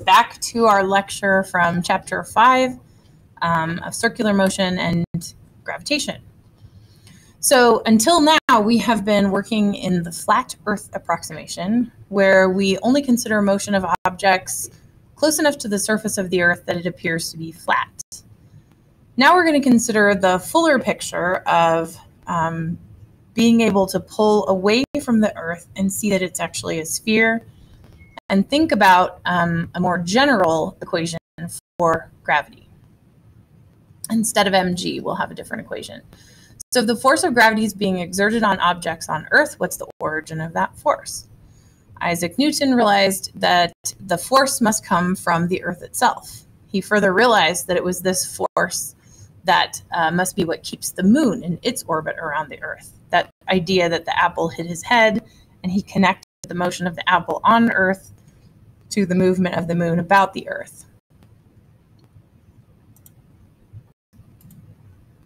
back to our lecture from chapter 5 of circular motion and gravitation. So until now, we have been working in the flat Earth approximation, where we only consider motion of objects close enough to the surface of the Earth that it appears to be flat. Now we're going to consider the fuller picture of being able to pull away from the Earth and see that it's actually a sphere, and think about a more general equation for gravity. Instead of mg, we'll have a different equation. So if the force of gravity is being exerted on objects on Earth, what's the origin of that force? Isaac Newton realized that the force must come from the Earth itself. He further realized that it was this force that must be what keeps the moon in its orbit around the Earth. That idea that the apple hit his head, and he connected the motion of the apple on Earth to the movement of the moon about the Earth.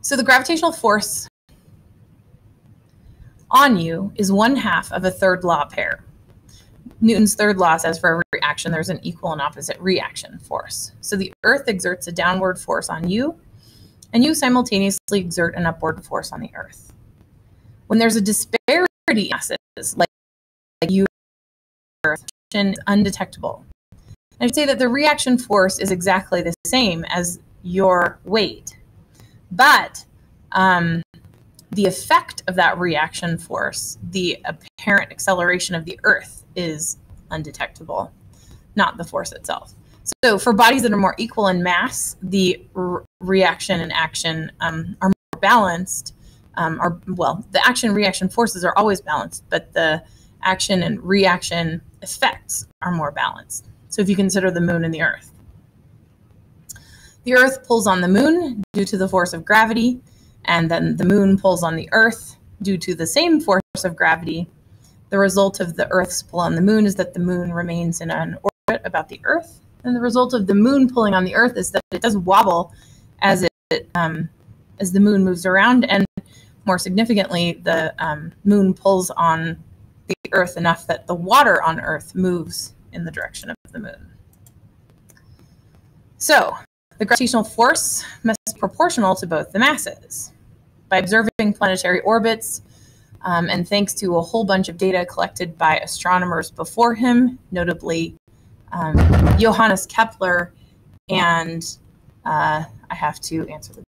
So the gravitational force on you is 1/2 of a third law pair. Newton's third law says for every action there's an equal and opposite reaction force. So the Earth exerts a downward force on you, and you simultaneously exert an upward force on the Earth. When there's a disparity in masses, like you, Earth, is undetectable. I should say that the reaction force is exactly the same as your weight, but the effect of that reaction force, the apparent acceleration of the Earth, is undetectable, not the force itself. So for bodies that are more equal in mass, the reaction and action are more balanced. The action-reaction forces are always balanced, but the action and reaction effects are more balanced. So if you consider the moon and the Earth. The Earth pulls on the moon due to the force of gravity, and then the moon pulls on the Earth due to the same force of gravity. The result of the Earth's pull on the moon is that the moon remains in an orbit about the Earth, and the result of the moon pulling on the Earth is that it does wobble as the moon moves around, and more significantly, the moon pulls on the Earth enough that the water on Earth moves in the direction of the moon. So the gravitational force must be proportional to both the masses. By observing planetary orbits, and thanks to a whole bunch of data collected by astronomers before him, notably Johannes Kepler, and I have to answer the